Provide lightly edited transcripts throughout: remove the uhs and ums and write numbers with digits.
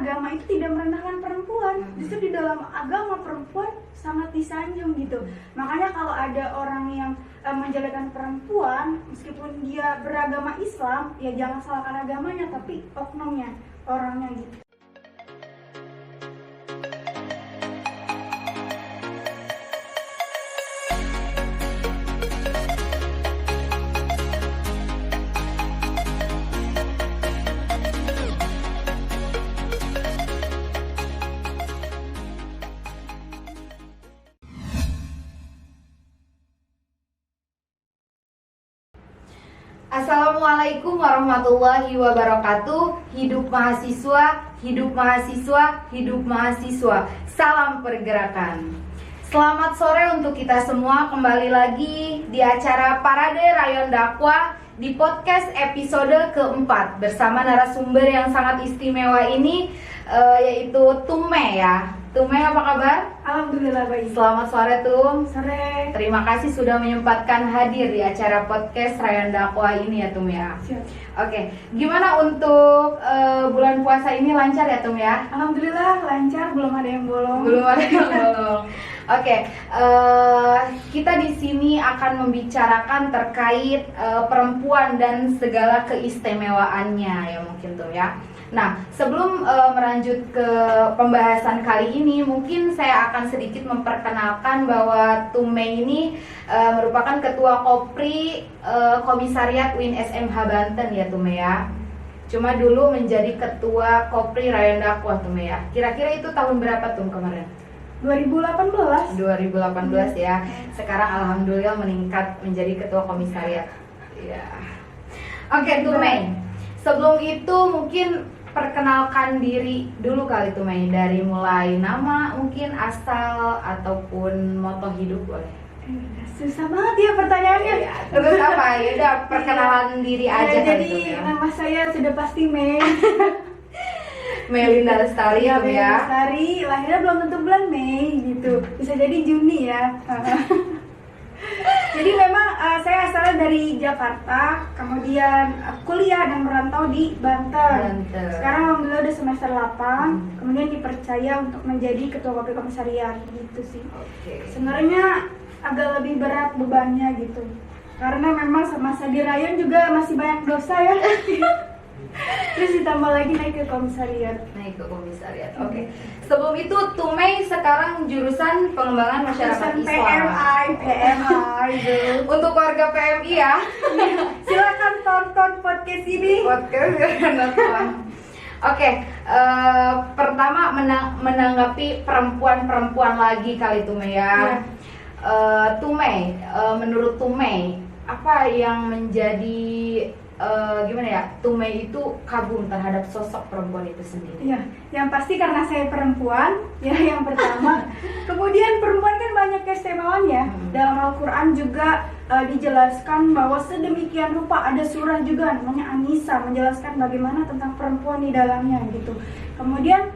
agama itu tidak merendahkan perempuan. Justru di dalam agama perempuan sangat disanjung gitu. Makanya kalau ada orang yang menjelekkan perempuan, meskipun dia beragama Islam, ya jangan salahkan agamanya, tapi oknumnya, orangnya gitu. Assalamualaikum warahmatullahi wabarakatuh. Hidup mahasiswa, hidup mahasiswa, hidup mahasiswa. Salam pergerakan. Selamat sore untuk kita semua. Kembali lagi di acara Parade Rayon Dakwah di podcast episode keempat bersama narasumber yang sangat istimewa ini, yaitu Tume ya. Tume, apa kabar? Alhamdulillah baik. Selamat sore Tum. Sore. Terima kasih sudah menyempatkan hadir di acara podcast Rayon Dakwah ini ya Tum ya. Siap. Oke, gimana untuk bulan puasa ini, lancar ya Tum ya? Alhamdulillah lancar, belum ada yang bolong. Belum ada yang bolong. Oke, kita di sini akan membicarakan terkait perempuan dan segala keistimewaannya ya mungkin Tum ya. Nah, sebelum melanjut ke pembahasan kali ini, mungkin saya akan sedikit memperkenalkan bahwa Tume ini merupakan Ketua Kopri Komisariat UIN SMH Banten ya Tume ya. Cuma dulu menjadi Ketua Kopri Rayon Dakwah Tume ya. Kira-kira itu tahun berapa Tum kemarin? 2018. 2018 ya. Sekarang alhamdulillah meningkat menjadi Ketua Komisariat. Ya. Oke Tume. Sebelum itu mungkin perkenalkan diri dulu kali tuh Mei, dari mulai nama mungkin, asal ataupun moto hidup boleh. Susah banget ya pertanyaannya. Ya, terus apa ya, udah perkenalan diri aja jadi ya. Nama saya sudah pasti Mei. Melinda Lestari ya, Mei ya. Lestari, lahirnya belum tentu bulan Mei gitu. Bisa jadi Juni ya. Jadi memang saya asalnya dari Jakarta, kemudian kuliah dan merantau di Banten. Sekarang alhamdulillah udah semester 8, kemudian dipercaya untuk menjadi ketua Kopri Komisariat gitu sih. Sebenarnya agak lebih berat bebannya gitu, karena memang semasa di Rayon juga masih banyak dosa ya. Terus ditambah lagi naik ke komisariat. Oke. Sebelum itu Tumei sekarang jurusan pengembangan masyarakat Islam. PMI. Untuk warga PMI ya. Silakan tonton podcast ini. Oke, pertama menanggapi perempuan lagi kali Tumei ya. Tumei, menurut Tumei apa yang menjadi gimana ya, Tumei itu kagum terhadap sosok perempuan itu sendiri? Ya, yang pasti karena saya perempuan, ya yang pertama. Kemudian perempuan kan banyak keistimewaan ya. Dalam Al-Quran juga dijelaskan bahwa sedemikian rupa, ada surah juga namanya An-Nisa menjelaskan bagaimana tentang perempuan di dalamnya gitu. Kemudian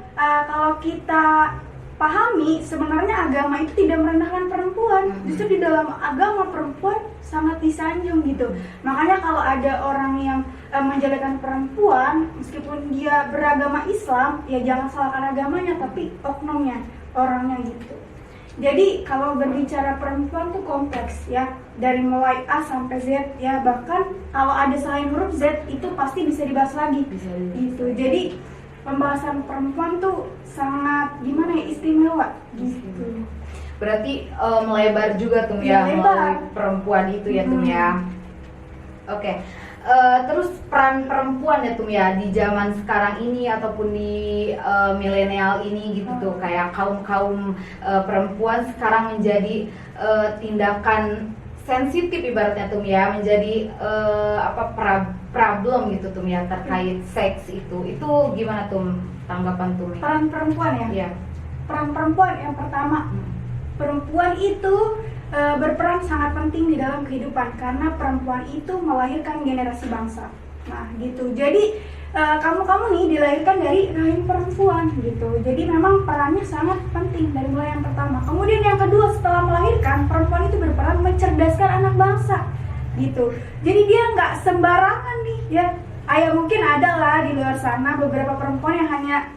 kalau kita pahami, sebenarnya agama itu tidak merendahkan perempuan. Justru di dalam agama perempuan sangat disanjung gitu. Makanya kalau ada orang yang menjelekkan perempuan, meskipun dia beragama Islam, ya jangan salahkan agamanya, tapi oknumnya, orangnya gitu. Jadi kalau berbicara perempuan tuh kompleks ya, dari mulai A sampai Z ya, bahkan kalau ada selain huruf Z itu pasti bisa dibahas lagi. Gitu. Jadi pembahasan perempuan tuh sangat gimana ya, istimewa gitu. Berarti melebar juga tuh ya, melalui perempuan itu ya tuh ya. Oke. Terus peran perempuan ya tuh ya di zaman sekarang ini ataupun di milenial ini gitu tuh, kayak kaum perempuan sekarang menjadi tindakan sensitif ibaratnya tuh ya, menjadi problem gitu tuh ya terkait seks itu gimana tuh tanggapan tuh? Peran perempuan ya? Iya. Peran perempuan yang pertama, perempuan itu berperan sangat penting di dalam kehidupan karena perempuan itu melahirkan generasi bangsa. Nah gitu. Jadi kamu nih dilahirkan dari rahim perempuan gitu. Jadi memang perannya sangat penting dari mulai yang pertama. Kemudian yang kedua, setelah melahirkan, perempuan itu berperan mencerdaskan anak bangsa gitu. Jadi dia nggak sembarangan nih ya. Mungkin ada lah di luar sana beberapa perempuan yang hanya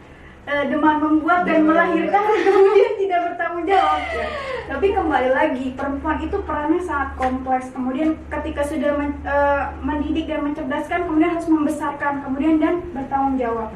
demam membuat dan melahirkan kemudian tidak bertanggung jawab ya. Tapi kembali lagi, perempuan itu perannya sangat kompleks. Kemudian ketika sudah mendidik dan mencerdaskan, kemudian harus membesarkan, kemudian dan bertanggung jawab.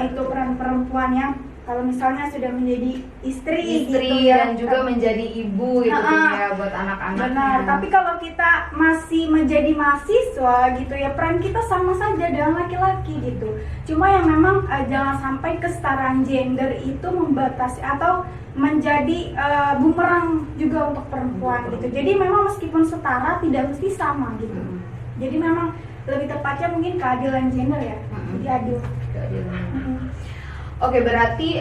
Itu peran perempuan yang kalau misalnya sudah menjadi istri gitu ya, dan juga menjadi ibu gitu ya buat anak-anaknya. Benar, tapi kalau kita masih menjadi mahasiswa gitu ya, peran kita sama saja dengan laki-laki gitu. Cuma yang memang jangan sampai kesetaraan gender itu membatasi atau menjadi bumerang juga untuk perempuan gitu. Jadi memang meskipun setara tidak mesti sama gitu. Jadi memang lebih tepatnya mungkin keadilan gender ya. Jadi adil. Oke, berarti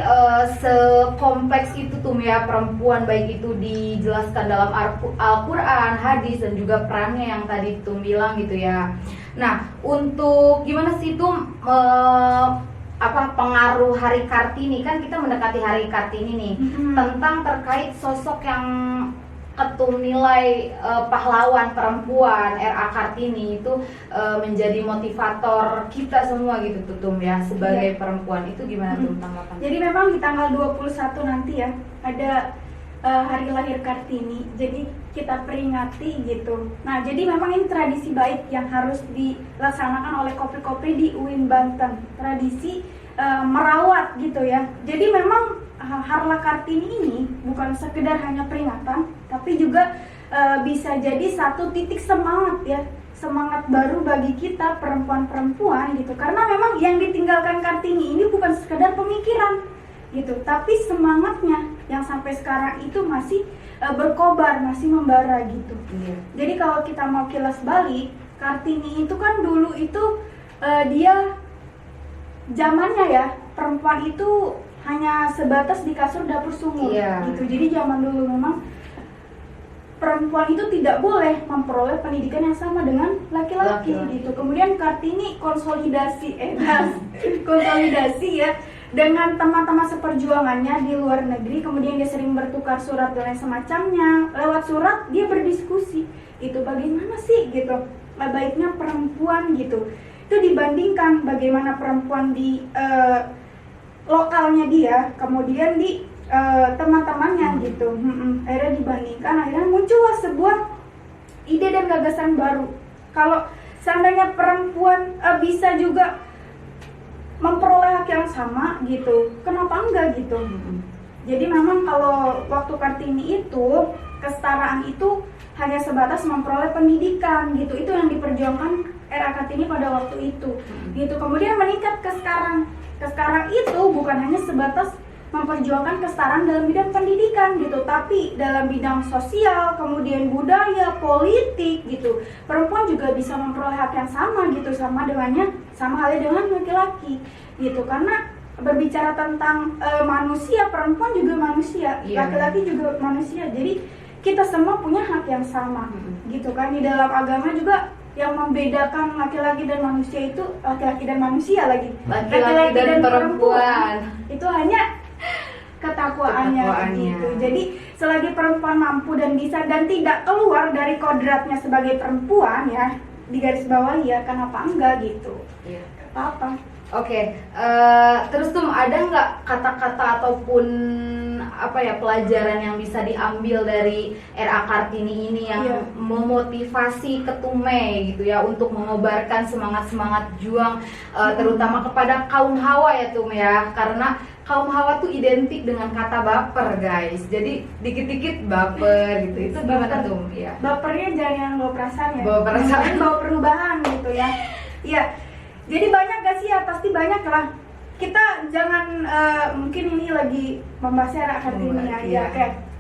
sekompleks itu tuh ya perempuan, baik itu dijelaskan dalam Al-Quran, hadis, dan juga perannya yang tadi tuh bilang gitu ya. Nah, untuk gimana sih tuh pengaruh Hari Kartini, kan kita mendekati Hari Kartini nih, tentang terkait sosok yang ketum nilai pahlawan perempuan R.A. Kartini itu menjadi motivator kita semua gitu Tutum ya sebagai perempuan. Itu gimana tuh tanggapan? Jadi memang di tanggal 21 nanti ya ada hari lahir Kartini, jadi kita peringati gitu. Nah, jadi memang ini tradisi baik yang harus dilaksanakan oleh Kopri-Kopri di UIN Banten, tradisi merawat gitu ya. Jadi memang Harla Kartini ini bukan sekedar hanya peringatan, tapi juga bisa jadi satu titik semangat ya, semangat baru bagi kita perempuan-perempuan gitu. Karena memang yang ditinggalkan Kartini ini bukan sekedar pemikiran gitu, tapi semangatnya yang sampai sekarang itu masih berkobar, masih membara gitu. Jadi kalau kita mau kilas balik, Kartini itu kan dulu itu dia zamannya ya, perempuan itu hanya sebatas di kasur dapur sumur gitu. Jadi zaman dulu memang perempuan itu tidak boleh memperoleh pendidikan yang sama dengan laki-laki gitu. Kemudian Kartini konsolidasi ya dengan teman-teman seperjuangannya di luar negeri. Kemudian dia sering bertukar surat dan lain semacamnya. Lewat surat dia berdiskusi itu bagaimana sih gitu baiknya perempuan gitu. Itu dibandingkan bagaimana perempuan di lokalnya dia, kemudian di teman-temannya gitu. Akhirnya dibandingkan, akhirnya muncullah sebuah ide dan gagasan baru. Kalau seandainya perempuan bisa juga memperoleh hak yang sama gitu, kenapa enggak gitu? Jadi memang kalau waktu Kartini itu kesetaraan itu hanya sebatas memperoleh pendidikan gitu. Itu yang diperjuangkan R.A. Kartini pada waktu itu gitu. Kemudian meningkat ke sekarang. Sekarang itu bukan hanya sebatas memperjuangkan kesetaraan dalam bidang pendidikan gitu, tapi dalam bidang sosial, kemudian budaya, politik gitu. Perempuan juga bisa memperoleh hak yang sama gitu, sama halnya dengan laki-laki gitu. Karena berbicara tentang manusia, perempuan juga manusia, laki-laki juga manusia. Jadi kita semua punya hak yang sama gitu kan. Di dalam agama juga yang membedakan laki-laki dan manusia itu laki-laki dan manusia lagi. Laki-laki dan perempuan itu hanya ketakwaannya gitu. Jadi selagi perempuan mampu dan bisa dan tidak keluar dari kodratnya sebagai perempuan ya, di garis bawah ya, kenapa enggak gitu. Apa-apa. Oke, terus tuh ada nggak kata-kata ataupun pelajaran yang bisa diambil dari R.A. Kartini ini yang memotivasi ketume gitu ya untuk mengobarkan semangat juang terutama kepada kaum Hawa ya Tum ya, karena kaum Hawa tuh identik dengan kata baper guys, jadi dikit-dikit baper gitu. Itu gimana Tum? Ya. Bapernya jangan yang bawa perasaan ya, bawa perubahan gitu ya. Iya. Jadi banyak gak sih ya? Pasti banyak lah. Kita jangan mungkin ini lagi membahas R.A. Kartini ya.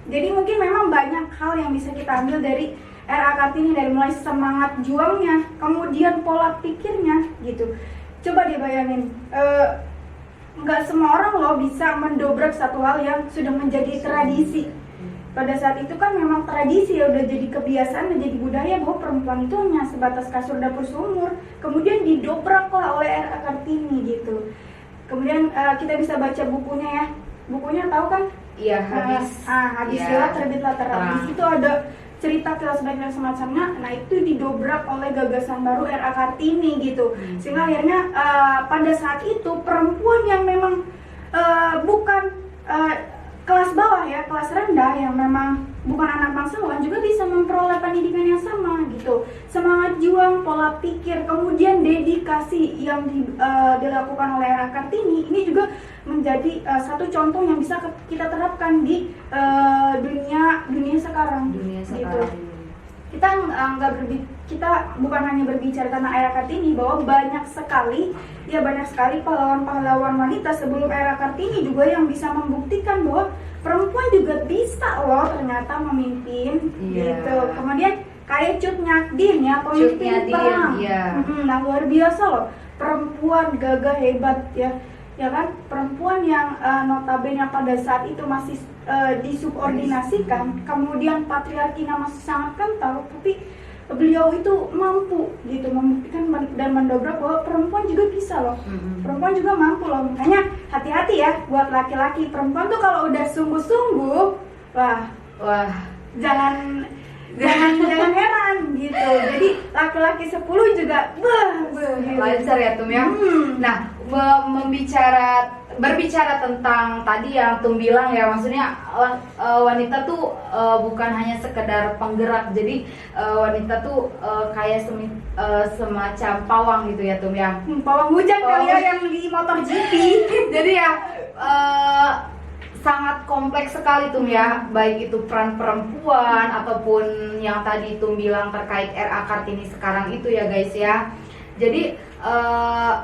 Jadi mungkin memang banyak hal yang bisa kita ambil dari R.A. Kartini, dari mulai semangat juangnya, kemudian pola pikirnya gitu. Coba dibayangin, nggak semua orang loh bisa mendobrak satu hal yang sudah menjadi tradisi. Pada saat itu kan memang tradisi ya, udah jadi kebiasaan, udah jadi budaya bahwa perempuan itu hanya sebatas kasur dapur sumur. Kemudian didobraklah oleh R.A. Kartini gitu. Kemudian kita bisa baca bukunya ya. Bukunya tahu kan? Iya, Hadis Kilat terbitlah terang. Di situ ada cerita kilas baik dan semacamnya. Nah, itu didobrak oleh gagasan baru R.A. Kartini gitu. Sehingga akhirnya pada saat itu perempuan yang memang memang bukan anak bangsawan juga bisa memperoleh pendidikan yang sama gitu. Semangat juang, pola pikir, kemudian dedikasi yang dilakukan oleh Era Kartini ini juga menjadi satu contoh yang bisa kita terapkan di dunia sekarang. Gitu. Kita bukan hanya berbicara tentang Era Kartini, bahwa banyak sekali pahlawan-pahlawan wanita sebelum Era Kartini juga yang bisa membuktikan bahwa perempuan juga bisa loh ternyata memimpin gitu. Kemudian kayak Cut Nyadin ya, pemimpin perang. Nah, luar biasa loh, perempuan gagah hebat ya kan, perempuan yang notabene pada saat itu masih disubordinasikan, kemudian patriarkinya masih sangat kental, tapi beliau itu mampu gitu membuktikan dan mendobrak bahwa perempuan juga bisa loh. Perempuan juga mampu loh. Makanya hati-hati ya buat laki-laki, perempuan tuh kalau udah sungguh-sungguh, wah jangan heran gitu. Jadi laki-laki 10 juga gitu. Lancar ya Tum ya. Nah, berbicara tentang tadi yang Tum bilang ya, maksudnya wanita tuh bukan hanya sekedar penggerak. Jadi wanita tuh kayak semacam pawang gitu ya Tum ya. Pawang hujan kali ya yang di motor GP. Jadi ya sangat kompleks sekali Tum ya, baik itu peran perempuan ataupun yang tadi Tum bilang terkait RA Kartini sekarang itu ya guys ya. Jadi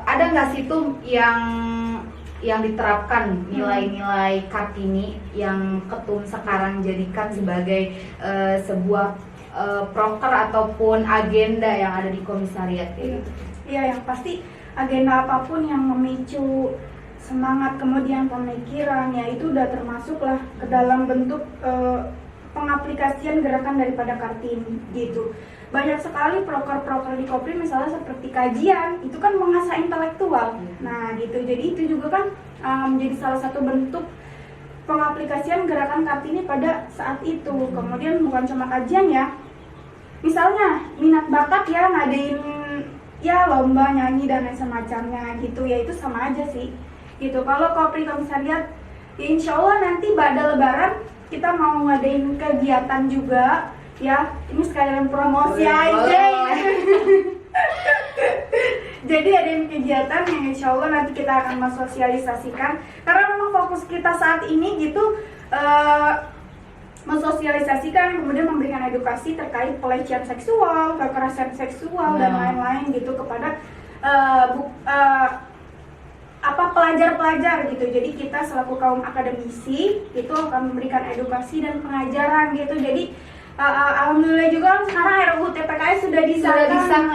ada nggak sih Tum yang diterapkan nilai-nilai Kartini yang Ketum sekarang jadikan sebagai sebuah proker ataupun agenda yang ada di komisariat gitu? Iya, yang pasti agenda apapun yang memicu semangat kemudian pemikiran ya itu udah termasuklah ke dalam bentuk pengaplikasian gerakan daripada Kartini gitu. Banyak sekali proker-proker di Kopri misalnya seperti kajian, itu kan mengasah intelektual. Nah gitu, jadi itu juga kan menjadi salah satu bentuk pengaplikasian gerakan Kartini pada saat itu. Kemudian bukan cuma kajian ya, misalnya minat bakat ya ngadain ya lomba nyanyi dan lain semacamnya gitu ya, itu sama aja sih gitu. Kalau Kopri Komisariat ya insya Allah nanti pada lebaran kita mau ngadain kegiatan juga ya, ini sekalian promosi aja ya. Jadi ada kegiatan yang insya Allah nanti kita akan mensosialisasikan, karena memang fokus kita saat ini gitu mensosialisasikan, kemudian memberikan edukasi terkait pelecehan seksual, kekerasan seksual dan lain-lain gitu kepada pelajar-pelajar gitu. Jadi kita selaku kaum akademisi itu akan memberikan edukasi dan pengajaran gitu. Jadi alhamdulillah juga sekarang RUU TPKS sudah disahkan.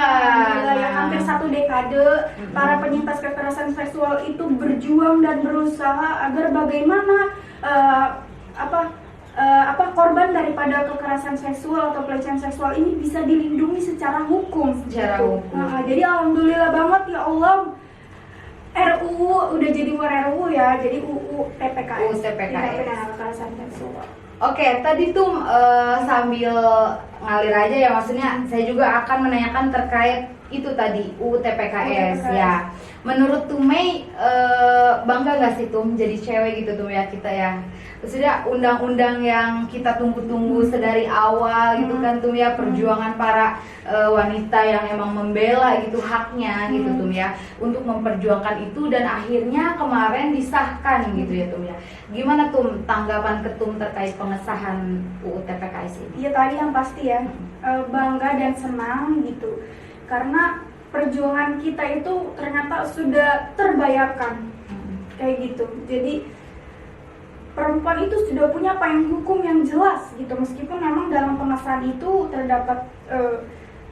Ya, hampir 1 dekade para penyintas kekerasan seksual itu berjuang dan berusaha agar bagaimana korban daripada kekerasan seksual atau pelecehan seksual ini bisa dilindungi secara hukum. Jadi alhamdulillah banget ya Allah, RUU udah jadi RUU ya, jadi UU TPKS. Kekerasan seksual. Oke, tadi tuh sambil ngalir aja ya, maksudnya saya juga akan menanyakan terkait itu tadi UU TPKS ya. Menurut Tumei bangga nggak sih Tum jadi cewek gitu Tum ya kita ya? Maksudnya undang-undang yang kita tunggu-tunggu sedari awal gitu kan Tum ya, perjuangan para wanita yang emang membela gitu haknya gitu Tum ya, untuk memperjuangkan itu dan akhirnya kemarin disahkan gitu ya Tum ya. Gimana Tum tanggapan Ketum terkait pengesahan UU TPKS ini? Iya tadi yang pasti ya, bangga dan senang gitu, karena perjuangan kita itu ternyata sudah terbayarkan kayak gitu. Jadi perempuan itu sudah punya payung hukum yang jelas gitu, meskipun memang dalam pengesahan itu terdapat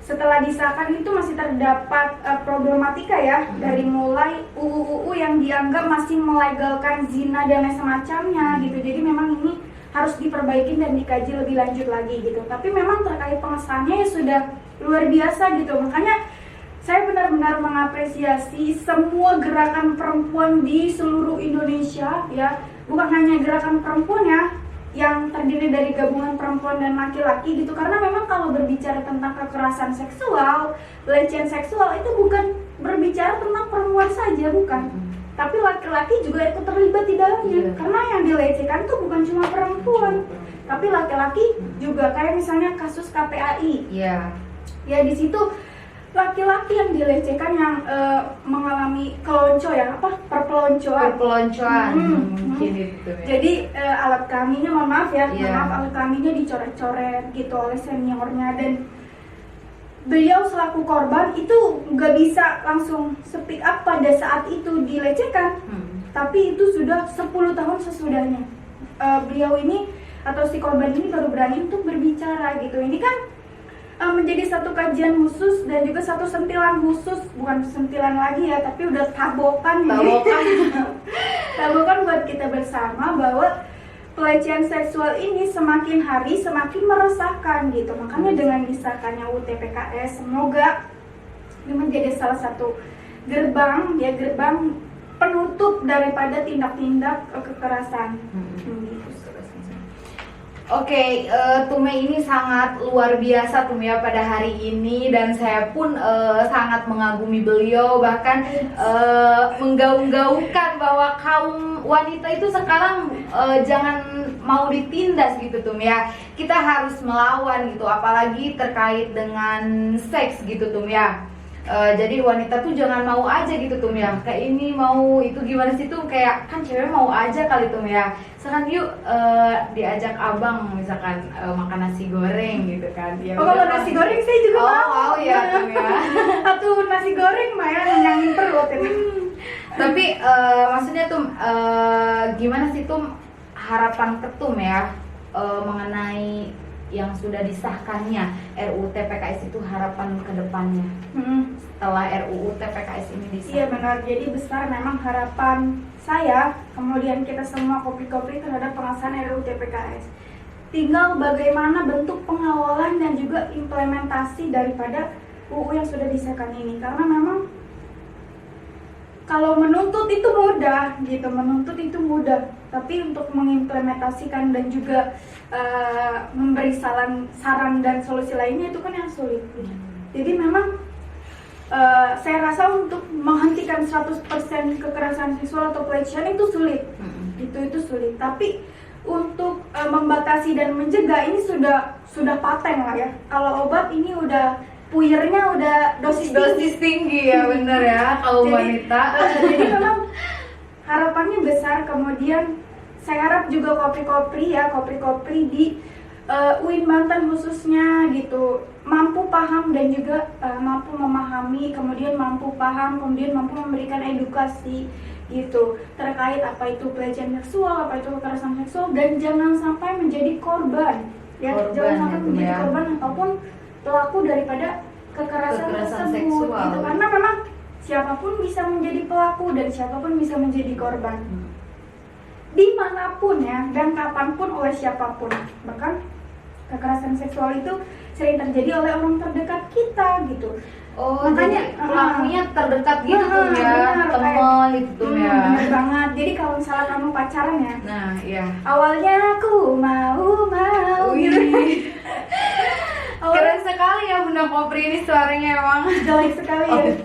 setelah disahkan itu masih terdapat problematika ya, dari mulai UU yang dianggap masih melegalkan zina dan lain semacamnya gitu. Jadi memang ini harus diperbaiki dan dikaji lebih lanjut lagi gitu. Tapi memang terkait pengesahannya ya sudah luar biasa gitu. Makanya saya benar-benar mengapresiasi semua gerakan perempuan di seluruh Indonesia ya. Bukan hanya gerakan perempuan ya, yang terdiri dari gabungan perempuan dan laki-laki gitu. Karena memang kalau berbicara tentang kekerasan seksual, pelecehan seksual itu bukan berbicara tentang perempuan saja, bukan. Tapi laki-laki juga ikut terlibat di dalamnya. Karena yang dilecehkan itu bukan cuma perempuan, Tapi laki-laki juga kayak misalnya kasus KPAI. Iya. Ya di situ laki-laki yang dilecehkan yang mengalami kelonco ya, perpeloncoan. Perpeloncoan mungkin itu ya. Jadi alat kelaminnya, mohon maaf ya, Iya. maaf, alat kelaminnya dicoret-coret gitu oleh seniornya, dan beliau selaku korban itu nggak bisa langsung speak up pada saat itu dilecehkan, tapi itu sudah 10 tahun sesudahnya. Beliau ini atau si korban ini baru berani untuk berbicara gitu. Ini kan menjadi satu kajian khusus dan juga satu sentilan khusus, bukan sentilan lagi ya, tapi udah tabokan tabokan buat kita bersama bahwa pelecehan seksual ini semakin hari semakin meresahkan gitu. Makanya dengan disahkannya UU TPKS, semoga ini menjadi salah satu gerbang penutup daripada tindak-tindak kekerasan. Oke, Tume ini sangat luar biasa Tume ya pada hari ini, dan saya pun sangat mengagumi beliau, bahkan menggaung-gaungkan bahwa kaum wanita itu sekarang jangan mau ditindas gitu Tume ya. Kita harus melawan gitu, apalagi terkait dengan seks gitu Tume ya. Jadi wanita tuh jangan mau aja gitu Tum ya, kayak ini mau itu gimana sih tuh, kayak kan cewek mau aja kali Tum ya. Sekarang yuk diajak abang misalkan makan nasi goreng gitu kan ya. Kalau nasi goreng saya juga mau. Ya Tum ya. Satu nasi goreng mah ya ngenyangin perut ini. Tapi maksudnya Tum, gimana sih Tum harapan Ketum ya mengenai yang sudah disahkannya RUU TPKS itu, harapan ke depannya setelah RUU TPKS ini disahkan? Iya benar, jadi besar memang harapan saya, kemudian kita semua kopi-kopi terhadap pengesahan RUU TPKS. Tinggal bagaimana bentuk pengawalan dan juga implementasi daripada UU yang sudah disahkan ini, karena memang kalau menuntut itu mudah gitu, tapi untuk mengimplementasikan dan juga memberi saran dan solusi lainnya itu kan yang sulit. Jadi memang saya rasa untuk menghentikan 100% kekerasan seksual atau pelecehan itu sulit. Itu sulit. Tapi untuk membatasi dan mencegah ini sudah paten lah ya. Kalau obat ini udah puyernya udah dosis tinggi ya, bener ya kalau wanita. Jadi memang harapannya besar. Kemudian saya harap juga kopi-kopi di UIN Banten khususnya gitu mampu paham dan juga mampu memahami, kemudian mampu memberikan edukasi gitu terkait apa itu pelecehan seksual, apa itu kekerasan seksual, dan jangan sampai menjadi korban ya, jangan sampai menjadi korban ataupun pelaku daripada kekerasan tersebut seksual gitu. Karena memang siapapun bisa menjadi pelaku dan siapapun bisa menjadi korban dimanapun ya, dan kapanpun oleh siapapun. Bahkan kekerasan seksual itu sering terjadi oleh orang terdekat kita gitu. Makanya pelakunya terdekat gitu tuh ya, teman gitu tuh ya. Bener banget. Jadi kalau misalnya kamu pacaran ya, nah iya, awalnya aku mau gitu. Keren sekali ya Bunda Kopri ini, suaranya emang jelek sekali ya.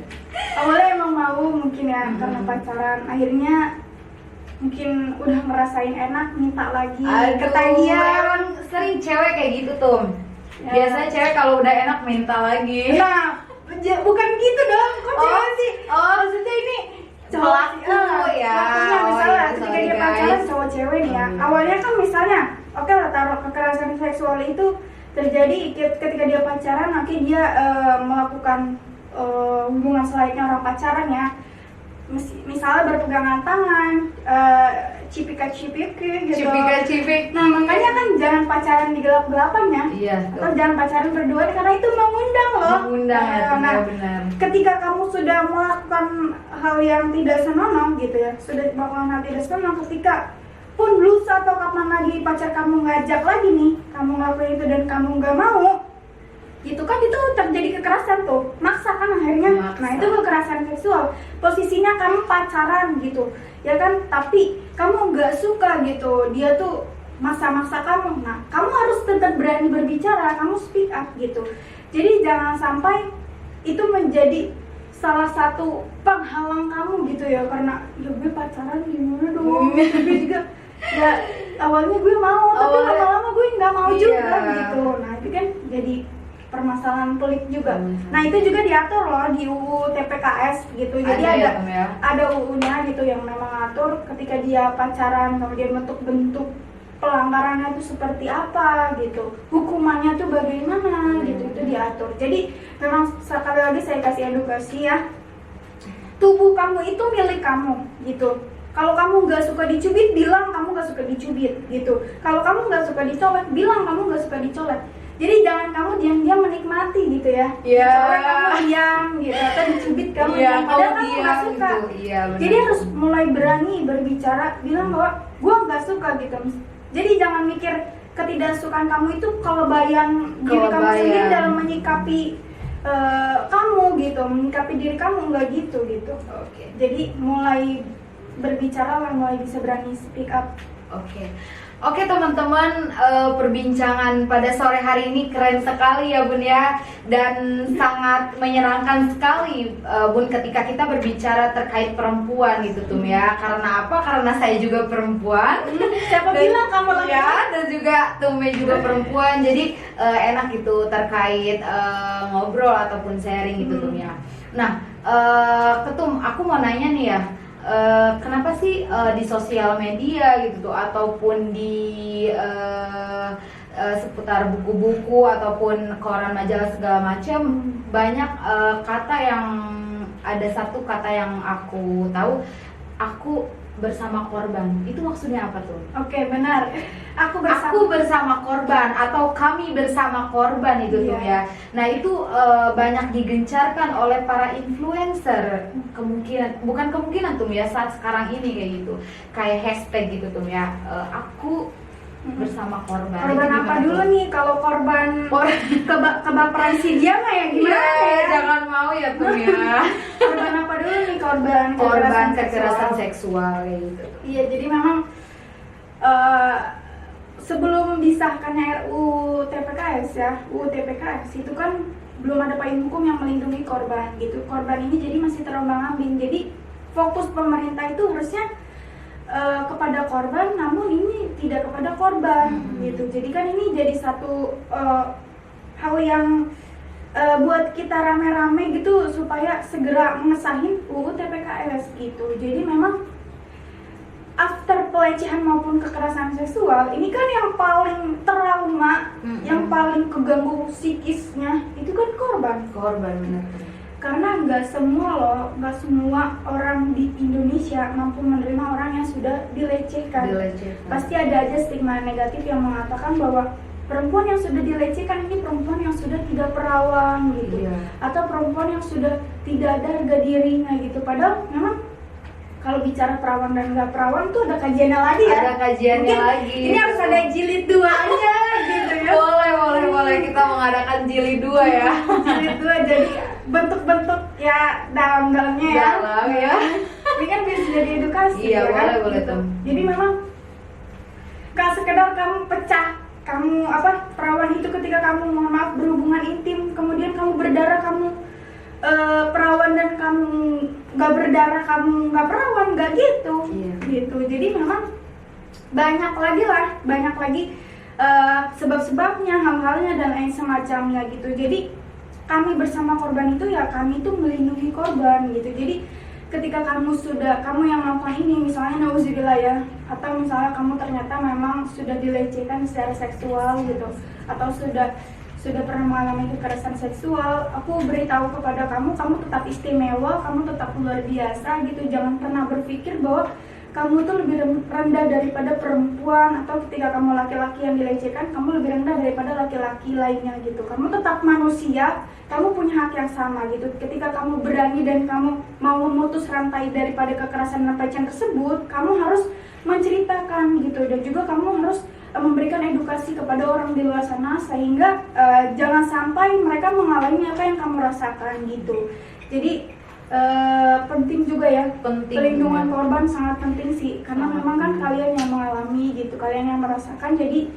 Awalnya emang mau mungkin ya karena pacaran, akhirnya mungkin udah ngerasain enak, minta lagi, ketagihan. Emang sering cewek kayak gitu tuh ya. Biasanya cewek kalau udah enak minta lagi. Nah, bukan gitu dong, kok cewek sih? Maksudnya ini pelaku ya. Misalnya ketika dia pacaran cowok cewek nih ya, awalnya kan misalnya oke lah, taruh kekerasan seksual itu terjadi ketika dia pacaran, nanti dia melakukan hubungan selayaknya orang pacaran ya, misalnya berpegangan tangan, cipika-cipik gitu. Nah makanya kan jangan pacaran di gelap-gelapan ya, iya, atau jangan pacaran berdua karena itu mengundang loh. Nah, benar. ketika kamu sudah melakukan hal yang tidak senonoh gitu ya, sudah melakukan hal tidak senonoh, ketika pun lusa atau kapan lagi pacar kamu ngajak lagi nih, kamu ngelakuin itu dan kamu nggak mau, gitu kan, itu terjadi kekerasan tuh, maksa kan akhirnya. Nah itu kekerasan seksual. Posisinya kamu pacaran gitu, ya kan, tapi kamu nggak suka gitu, dia tuh maksa-maksa kamu. Nah kamu harus tetap berani berbicara, kamu speak up gitu. Jadi jangan sampai itu menjadi salah satu penghalang kamu gitu ya, karena ya gue pacaran gimana dong, gue juga ya awalnya gue mau, tapi lama-lama gue nggak mau juga gitu. Nah itu kan jadi permasalahan pelik juga. Nah itu juga diatur loh di UU TPKS gitu. Jadi ada UU-nya gitu yang memang atur ketika dia pacaran kemudian bentuk pelanggarannya itu seperti apa gitu, hukumannya tuh bagaimana gitu, itu diatur. Jadi memang sekali lagi saya kasih edukasi ya, tubuh kamu itu milik kamu gitu. Kalau kamu nggak suka dicubit, bilang kamu nggak suka dicubit gitu. Kalau kamu nggak suka dicolek, bilang kamu nggak suka dicolek. Jadi jangan kamu diam-diam menikmati gitu ya. Soalnya kamu diam gitu, atau dicubit kamu diam, padahal kamu nggak suka. Gitu. Jadi harus mulai berani berbicara, bilang bahwa gue nggak suka gitu. Jadi jangan mikir ketidaksukaan kamu itu kelebayang diri kamu sendiri dalam menyikapi kamu gitu, menyikapi diri kamu, nggak gitu. Jadi mulai berbicara lah, mulai bisa berani speak up. Oke teman-teman, perbincangan pada sore hari ini keren sekali ya Bun ya, dan sangat menyenangkan sekali Bun ketika kita berbicara terkait perempuan gitu Tum ya. Karena apa? Karena saya juga perempuan. Siapa bilang kamu lagi? Ya, dan juga Tume juga perempuan, jadi enak gitu terkait ngobrol ataupun sharing gitu Tum ya. Nah, Ketum, aku mau nanya nih ya. Kenapa sih di sosial media gitu tuh ataupun di seputar buku-buku ataupun koran majalah segala macam banyak kata yang ada satu kata yang aku tahu, aku bersama korban. Itu maksudnya apa tuh? Oke, benar. Aku bersama korban atau kami bersama korban itu tuh ya. Nah itu banyak digencarkan oleh para influencer. Bukan kemungkinan tuh ya saat sekarang ini kayak gitu. Kayak hashtag gitu tuh ya. Aku bersama korban. Korban apa dulu nih? Kalau korban kebaperan si dia mah ya gimana ya? Jangan mau ya tuh ya. Korban apa dulu nih? Korban kekerasan seksual kayak gitu. Iya, jadi memang sebelum disahkannya RUU TPKS ya, UU TPKS itu kan belum ada payung hukum yang melindungi korban gitu. Korban ini jadi masih terombang-ambing. Jadi fokus pemerintah itu harusnya kepada korban, namun ini tidak kepada korban gitu. Jadi kan ini jadi satu hal yang buat kita rame-rame gitu supaya segera mengesahin UU TPKS gitu. Jadi memang after pelecehan maupun kekerasan seksual ini kan yang paling trauma, yang paling keganggu psikisnya itu kan korban benar. Karena nggak semua orang di Indonesia mampu menerima orang yang sudah dilecehkan. Pasti ada aja stigma negatif yang mengatakan bahwa perempuan yang sudah dilecehkan ini perempuan yang sudah tidak perawan gitu, atau perempuan yang sudah tidak ada harga dirinya gitu. Padahal memang kalau bicara perawan dan nggak perawan tuh ada kajiannya lagi ya. Ada kajiannya mungkin lagi. Ini harus ada jilid 2-nya gitu ya. Boleh kita mengadakan jilid 2 ya. Jilid 2 jadi bentuk-bentuk ya dalam-dalamnya ya. Ini kan bisa jadi edukasi ya kan. Boleh tuh. Jadi memang gak sekedar kamu pecah, kamu perawan itu ketika kamu mohon maaf berhubungan intim, kemudian kamu berdarah, kamu perawan, dan kamu nggak berdarah, kamu nggak perawan, nggak gitu. Gitu. Jadi memang banyak lagi sebab-sebabnya, hal-halnya dan lain semacamnya gitu. Jadi kami bersama korban itu ya kami tuh melindungi korban gitu. Jadi ketika kamu yang melakukan ini, misalnya nauzubillah ya, atau misalnya kamu ternyata memang sudah dilecehkan secara seksual gitu, atau sudah pernah mengalami kekerasan seksual, aku beritahu kepada kamu tetap istimewa, kamu tetap luar biasa gitu. Jangan pernah berpikir bahwa kamu tuh lebih rendah daripada perempuan, atau ketika kamu laki-laki yang dilecehkan, kamu lebih rendah daripada laki-laki lainnya gitu. Kamu tetap manusia, kamu punya hak yang sama gitu. Ketika kamu berani dan kamu mau memutus rantai daripada kekerasan dan pelecehan tersebut, kamu harus menceritakan gitu, dan juga kamu harus memberikan edukasi kepada orang di luar sana sehingga jangan sampai mereka mengalami apa yang kamu rasakan gitu. Jadi penting juga ya, pelindungan korban sangat penting sih, karena memang kan kalian yang mengalami gitu, kalian yang merasakan, jadi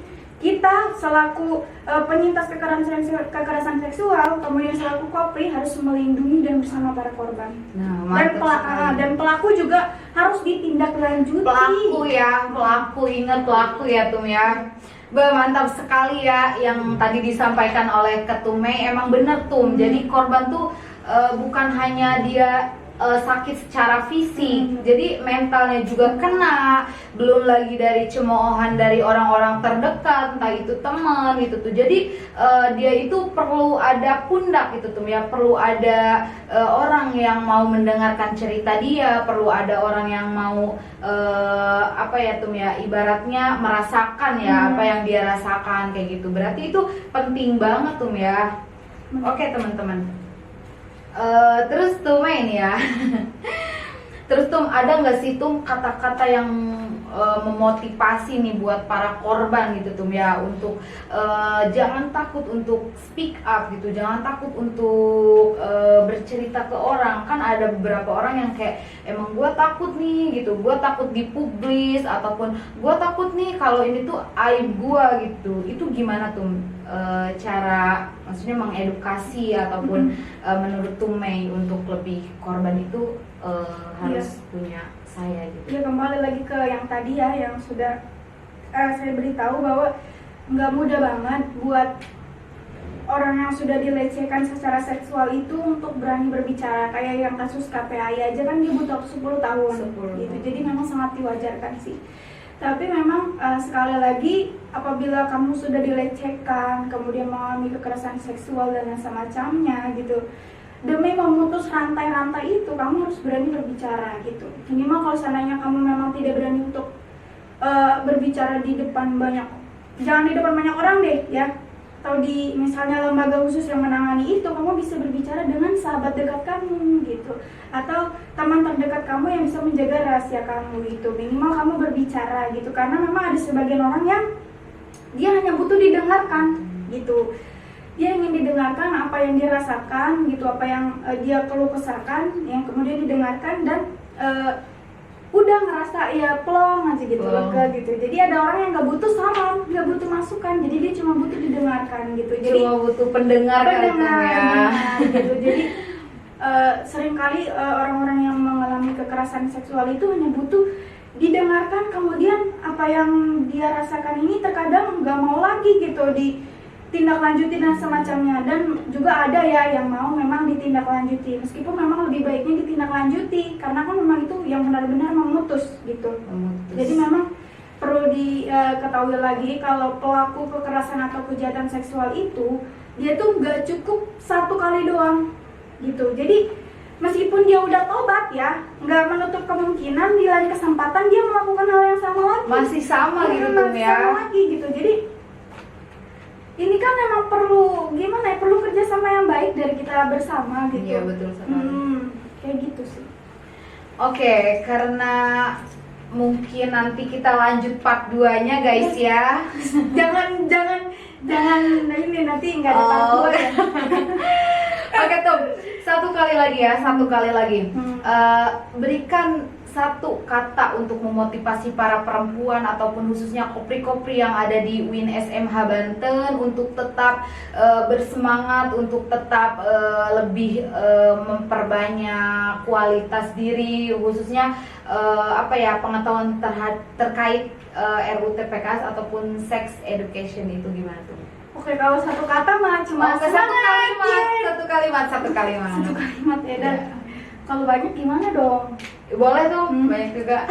kita selaku penyintas kekerasan seksual, kemudian selaku Kopri harus melindungi dan bersama para korban. Nah, Dan pelaku juga harus ditindaklanjuti. Pelaku ingat pelaku ya Tum ya. Mantap sekali ya yang tadi disampaikan oleh Ketum Mei, emang bener Tum. Jadi korban tuh bukan hanya dia sakit secara fisik, jadi mentalnya juga kena, belum lagi dari cemoohan dari orang-orang terdekat, entah itu teman gitu tuh. Jadi dia itu perlu ada pundak gitu tuh ya, perlu ada orang yang mau mendengarkan cerita dia, perlu ada orang yang mau apa ya tuh ya, ibaratnya merasakan ya apa yang dia rasakan kayak gitu. Berarti itu penting banget tuh ya. Oke teman-teman. Terus Tum ini ya. Terus Tum, ada nggak sih Tum kata-kata yang memotivasi nih buat para korban gitu Tum ya, untuk jangan takut untuk speak up gitu, jangan takut untuk bercerita ke orang. Kan ada beberapa orang yang kayak emang gua takut nih gitu, gua takut dipublis, ataupun gua takut nih kalau ini tuh aib gua gitu. Itu gimana Tum cara maksudnya mengedukasi ataupun menurut Tum Mei untuk lebih korban itu harus punya saya gitu. Ya kembali lagi ke yang tadi ya, yang sudah saya beritahu bahwa nggak mudah banget buat orang yang sudah dilecehkan secara seksual itu untuk berani berbicara. Kayak yang kasus KPAI aja kan dia butuh 10 tahun gitu. Jadi memang sangat diwajarkan sih. Tapi memang sekali lagi apabila kamu sudah dilecehkan, kemudian mengalami kekerasan seksual dan yang semacamnya gitu, demi memutus rantai-rantai itu kamu harus berani berbicara gitu. Minimal kalau seandainya kamu memang tidak berani untuk berbicara di depan banyak, jangan di depan banyak orang deh ya, atau di misalnya lembaga khusus yang menangani itu, kamu bisa berbicara dengan sahabat dekat kamu gitu, atau teman terdekat kamu yang bisa menjaga rahasia kamu gitu. Minimal kamu berbicara gitu, karena memang ada sebagian orang yang dia hanya butuh didengarkan gitu. Dia ingin didengarkan apa yang dia rasakan gitu, apa yang dia keluh kesahkan, yang kemudian didengarkan dan udah ngerasa ya plong aja gitu, lega gitu. Jadi ada orang yang nggak butuh saran, nggak butuh masukan, jadi dia cuma butuh didengarkan gitu. Jadi cuma butuh pendengar ya. Gitu. Jadi seringkali orang-orang yang mengalami kekerasan seksual itu hanya butuh didengarkan, kemudian apa yang dia rasakan ini terkadang nggak mau lagi gitu ditindaklanjuti dan semacamnya. Dan juga ada ya yang mau memang ditindaklanjuti, meskipun memang lebih baiknya ditindaklanjuti karena kan memang itu yang benar-benar memutus gitu. Jadi memang perlu diketahui lagi kalau pelaku kekerasan atau kejahatan seksual itu dia tuh nggak cukup satu kali doang gitu. Jadi meskipun dia udah tobat ya, nggak menutup kemungkinan di lain kesempatan dia melakukan hal yang sama lagi. Masih sama gitu ya. Sama lagi gitu. Jadi ini kan memang perlu gimana ya, perlu kerjasama yang baik dari kita bersama gitu. Iya betul sekali. Kayak gitu sih. Oke, karena mungkin nanti kita lanjut part 2-nya guys ya. jangan ini nanti nggak ada part 2 ya. Oke Tum, satu kali lagi. Berikan satu kata untuk memotivasi para perempuan ataupun khususnya kopri-kopri yang ada di UIN SMH Banten untuk tetap bersemangat, untuk tetap lebih memperbanyak kualitas diri, khususnya pengetahuan terkait RUU TPKS ataupun sex education itu gimana tuh? Oke, kalau satu kata mah cuma satu kalimat ya. Dan kalau banyak gimana dong? Boleh tuh, banyak juga.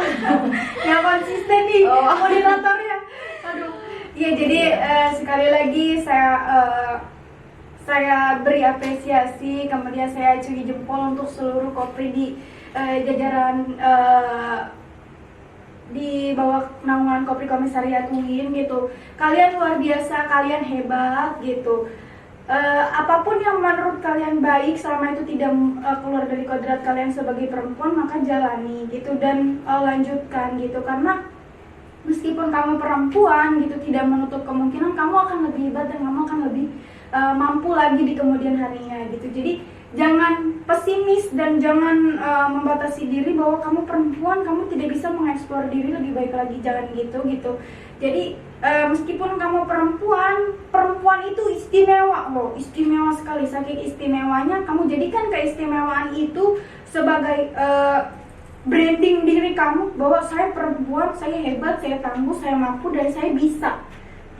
Yang konsisten nih moderatornya. Aduh. Iya, jadi sekali lagi saya beri apresiasi, kemudian saya acungi jempol untuk seluruh kopri di jajaran di bawah naungan Kopri Komisariat UIN gitu. Kalian luar biasa, kalian hebat gitu. Apapun yang menurut kalian baik selama itu tidak keluar dari kodrat kalian sebagai perempuan, maka jalani gitu dan lanjutkan gitu. Karena meskipun kamu perempuan gitu, tidak menutup kemungkinan kamu akan lebih hebat dan kamu akan lebih mampu lagi di kemudian harinya gitu. Jadi jangan pesimis dan jangan membatasi diri bahwa kamu perempuan, kamu tidak bisa mengeksplor diri lebih baik lagi, jangan gitu. Jadi meskipun kamu perempuan itu istimewa loh, istimewa sekali, saking istimewanya kamu jadikan keistimewaan itu sebagai branding diri kamu bahwa saya perempuan, saya hebat, saya tangguh, saya mampu, dan saya bisa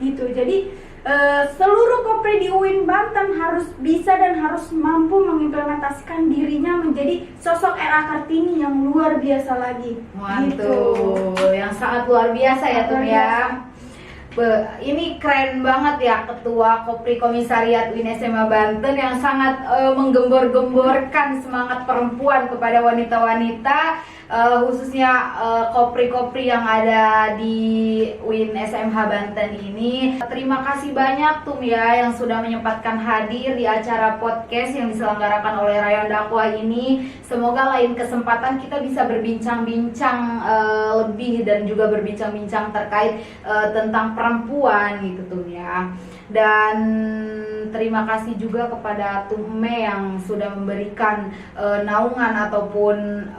gitu. Jadi seluruh kopri di UIN Banten harus bisa dan harus mampu mengimplementasikan dirinya menjadi sosok Era Kartini yang luar biasa lagi. Mantul, yang sangat luar biasa ya Tum ya. Ini keren banget ya Ketua Kopri Komisariat UIN SMA Banten yang sangat menggembor-gemborkan semangat perempuan kepada wanita-wanita, khususnya kopri-kopri yang ada di UIN SMH Banten ini. Terima kasih banyak Tum ya yang sudah menyempatkan hadir di acara podcast yang diselenggarakan oleh Rayon Dakwah ini. Semoga lain kesempatan kita bisa berbincang-bincang lebih dan juga berbincang-bincang terkait tentang perempuan gitu Tum ya. Dan terima kasih juga kepada Tumme yang sudah memberikan naungan ataupun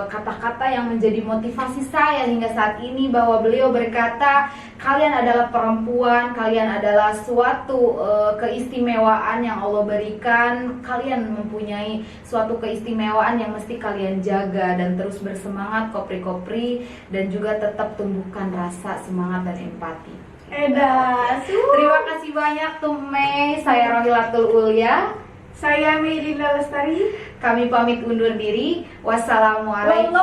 kata-kata yang menjadi motivasi saya hingga saat ini, bahwa beliau berkata, kalian adalah perempuan, kalian adalah suatu keistimewaan yang Allah berikan, kalian mempunyai suatu keistimewaan yang mesti kalian jaga dan terus bersemangat kopri-kopri, dan juga tetap tumbuhkan rasa semangat dan empati. Terima kasih banyak Tumme. Saya Rohilatul Ulya. Saya Melinda Lestari. Kami pamit undur diri. Wassalamualaikum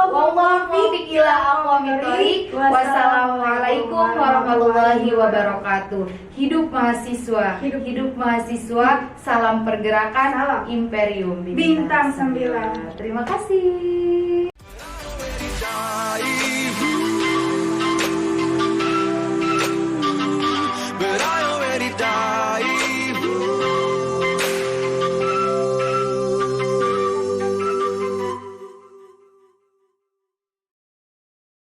warahmatullahi wabarakatuh. Hidup mahasiswa, hidup mahasiswa. Salam pergerakan, Salam. Imperium Bintang 9. Terima kasih.